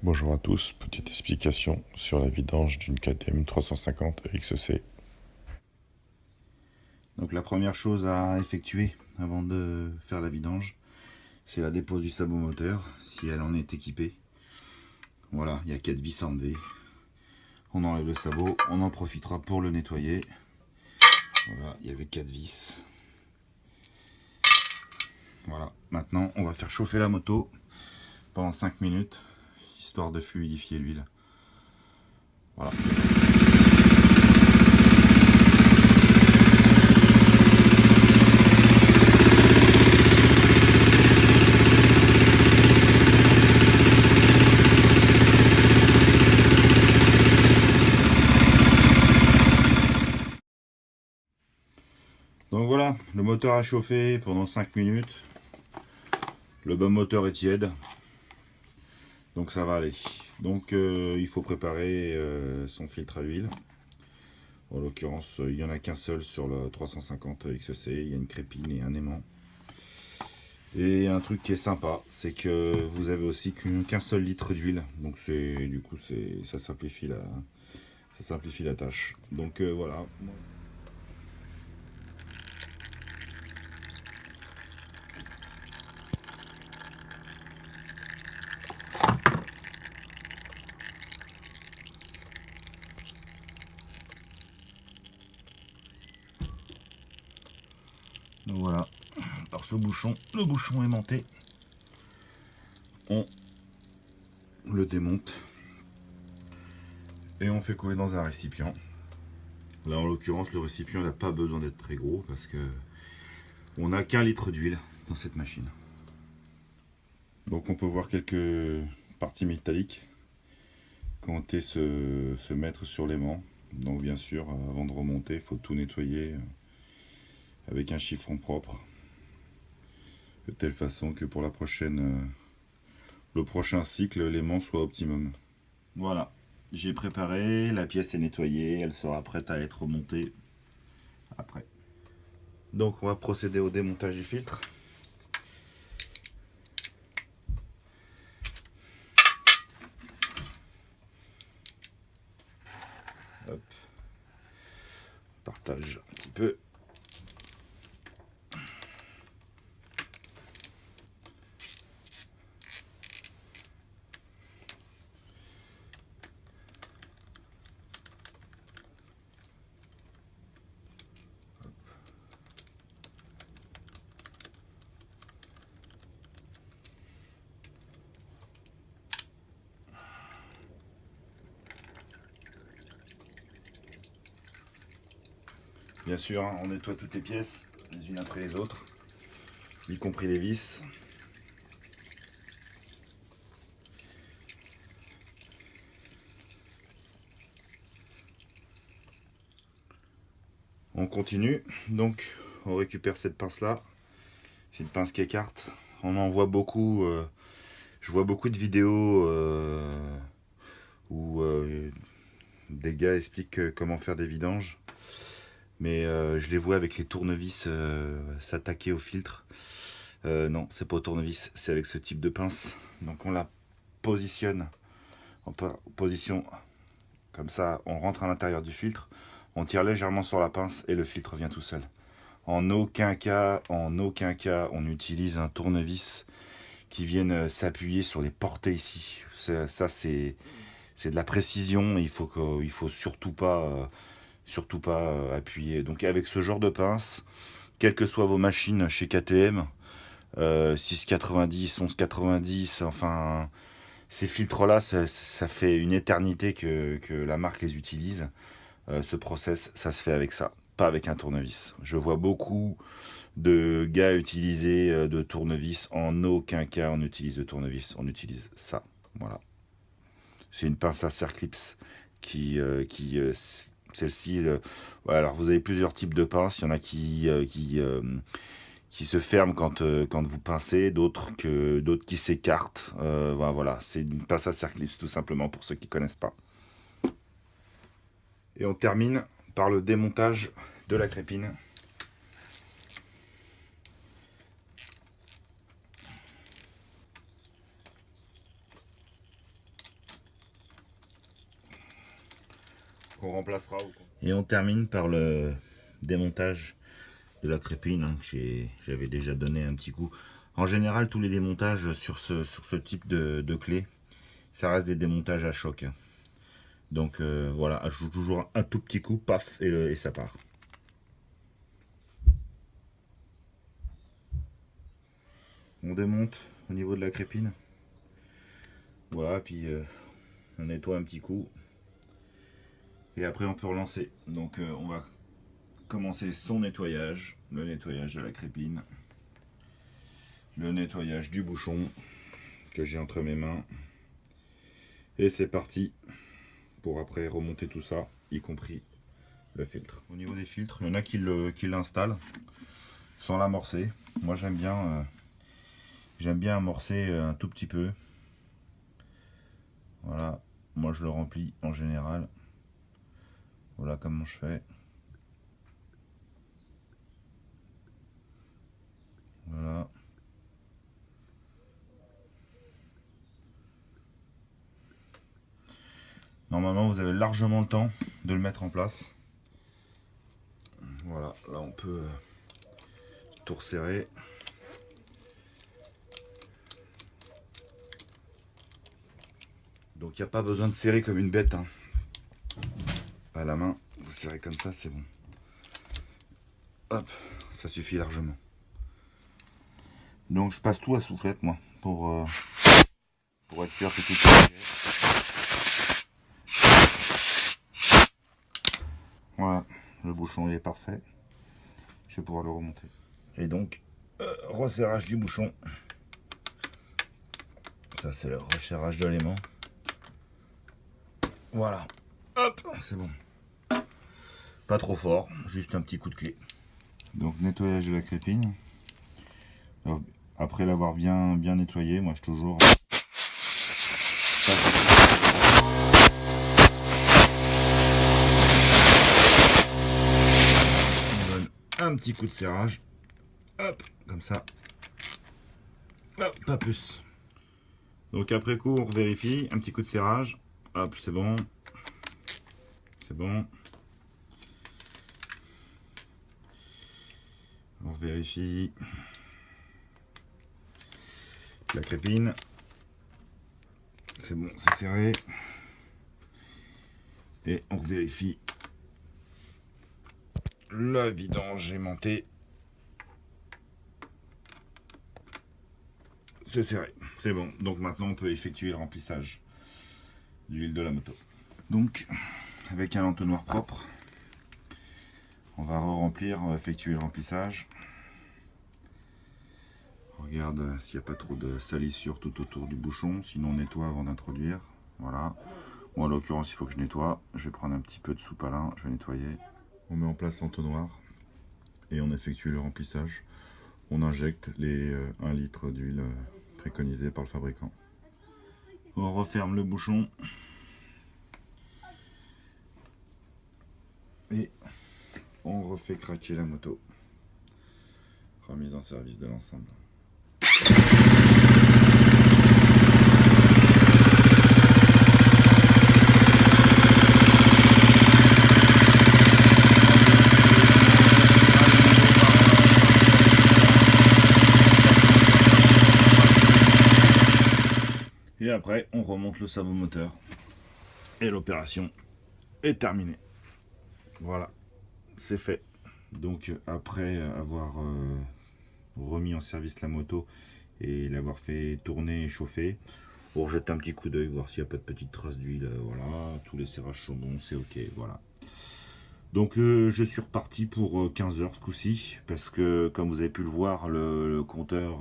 Bonjour à tous, petite explication sur la vidange d'une KTM 350 XC. Donc la première chose à effectuer avant de faire la vidange, c'est la dépose du sabot moteur, si elle en est équipée. Voilà, il y a 4 vis à enlever. On enlève le sabot, on en profitera pour le nettoyer. Voilà, il y avait 4 vis. Voilà, maintenant on va faire chauffer la moto pendant 5 minutes, histoire de fluidifier l'huile. Voilà. Donc voilà, le moteur a chauffé pendant 5 minutes. Le bas moteur est tiède. Donc ça va aller. Donc il faut préparer son filtre à huile. En l'occurrence, il n'y en a qu'un seul sur le 350 XC. Il y a une crépine et un aimant. Et un truc qui est sympa, c'est que vous avez aussi qu'un seul litre d'huile. Donc du coup ça simplifie la tâche. Donc voilà. Donc voilà. Alors ce bouchon, le bouchon aimanté, on le démonte et on fait couler dans un récipient. Là en l'occurrence le récipient n'a pas besoin d'être très gros parce que on n'a qu'un litre d'huile dans cette machine. Donc on peut voir quelques parties métalliques quand se mettre sur l'aimant. Donc bien sûr avant de remonter il faut tout nettoyer avec un chiffon propre, de telle façon que pour le prochain cycle l'aimant soit optimum. Voilà, j'ai préparé, la pièce est nettoyée, elle sera prête à être remontée après. Donc on va procéder au démontage du filtre. Hop. Partage un petit peu. Bien sûr, on nettoie toutes les pièces, les unes après les autres, y compris les vis. On continue, donc on récupère cette pince là, c'est une pince qui écarte. On en voit beaucoup, je vois beaucoup de vidéos où des gars expliquent comment faire des vidanges. Mais je les vois avec les tournevis s'attaquer au filtre. Non, c'est pas au tournevis, c'est avec ce type de pince. Donc on la positionne en position comme ça, on rentre à l'intérieur du filtre, on tire légèrement sur la pince et le filtre vient tout seul. En aucun cas, on utilise un tournevis qui vienne s'appuyer sur les portées ici. Ça c'est de la précision, il faut surtout pas appuyer. Donc avec ce genre de pince, quelles que soient vos machines chez KTM, 690, 1190, enfin ces filtres là, ça fait une éternité que la marque les utilise. Ce process, ça se fait avec ça, pas avec un tournevis. Je vois beaucoup de gars utiliser de tournevis. En aucun cas on utilise de tournevis, on utilise ça. Voilà. C'est une pince à serre clips qui celle-ci, ouais, alors vous avez plusieurs types de pinces. Il y en a qui se ferment quand vous pincez, d'autres qui s'écartent. Voilà, c'est une pince à serre clips tout simplement pour ceux qui connaissent pas. Et on termine par le démontage de la crépine. qu'on remplacera. Et on termine par le démontage de la crépine, hein, que j'avais déjà donné un petit coup. En général, tous les démontages sur ce type de clé, ça reste des démontages à choc. Donc voilà, je joue toujours un tout petit coup, paf, et ça part. On démonte au niveau de la crépine. Voilà, puis on nettoie un petit coup. Et après on peut relancer. Donc on va commencer son nettoyage. Le nettoyage de la crépine. Le nettoyage du bouchon que j'ai entre mes mains. Et c'est parti pour après remonter tout ça, y compris le filtre. Au niveau des filtres, il y en a qui l'installent sans l'amorcer. Moi j'aime bien amorcer un tout petit peu. Voilà, moi je le remplis en général. Voilà comment je fais. Voilà. Normalement vous avez largement le temps de le mettre en place. Voilà, là on peut tout resserrer. Donc il n'y a pas besoin de serrer comme une bête, hein. À la main, vous serrez comme ça, c'est bon. Hop, ça suffit largement. Donc je passe tout à soufflette moi, pour être sûr que tout est ok. Voilà, le bouchon est parfait. Je vais pouvoir le remonter. Et donc, resserrage du bouchon. Ça c'est le resserrage de l'aimant. Voilà, hop, c'est bon. Pas trop fort, juste un petit coup de clé. Donc nettoyage de la crépine. Alors, après l'avoir bien nettoyé, moi je toujours on donne un petit coup de serrage. Hop, comme ça. Hop, pas plus. Donc après coup, on vérifie, un petit coup de serrage. Hop, c'est bon. C'est bon. On vérifie la crépine. C'est bon, c'est serré. Et on vérifie la vidange aimantée. C'est serré, c'est bon. Donc maintenant on peut effectuer le remplissage d'huile de la moto. Donc avec un entonnoir propre, on va remplir, on va effectuer le remplissage. Regarde s'il n'y a pas trop de salissure tout autour du bouchon, sinon on nettoie avant d'introduire. Voilà. Bon, en l'occurrence il faut que je nettoie. Je vais prendre un petit peu de soupe à lin, je vais nettoyer. On met en place l'entonnoir et on effectue le remplissage. On injecte les 1 litre d'huile préconisée par le fabricant. On referme le bouchon et on refait craquer la moto. Remise en service de l'ensemble. Et après, on remonte le sabot moteur. Et l'opération est terminée. Voilà, c'est fait. Donc après avoir remis en service la moto et l'avoir fait tourner et chauffer, on rejette un petit coup d'œil, voir s'il n'y a pas de petites traces d'huile. Voilà, tous les serrages sont bons, c'est ok. Voilà. Donc je suis reparti pour 15 heures ce coup-ci, parce que comme vous avez pu le voir, le compteur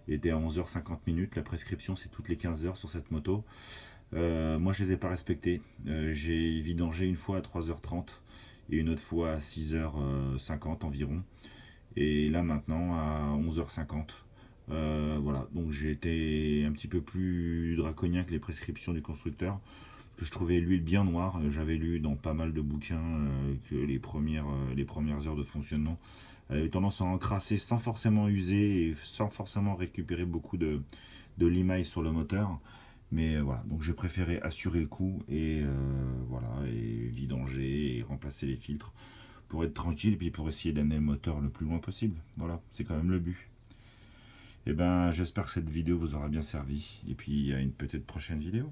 était à 11h50. La prescription c'est toutes les 15 heures sur cette moto. Moi je les ai pas respectés. J'ai vidangé une fois à 3h30 et une autre fois à 6h50 environ. Et là maintenant à 11h50. Voilà, donc j'ai été un petit peu plus draconien que les prescriptions du constructeur. Que je trouvais l'huile bien noire. J'avais lu dans pas mal de bouquins que les premières heures de fonctionnement, elle avait tendance à encrasser sans forcément user et sans forcément récupérer beaucoup de limaille sur le moteur. Mais voilà, donc j'ai préféré assurer le coup et voilà, et vidanger. remplacer les filtres pour être tranquille et puis pour essayer d'amener le moteur le plus loin possible. Voilà, c'est quand même le but. Et ben, j'espère que cette vidéo vous aura bien servi et puis à une peut-être prochaine vidéo.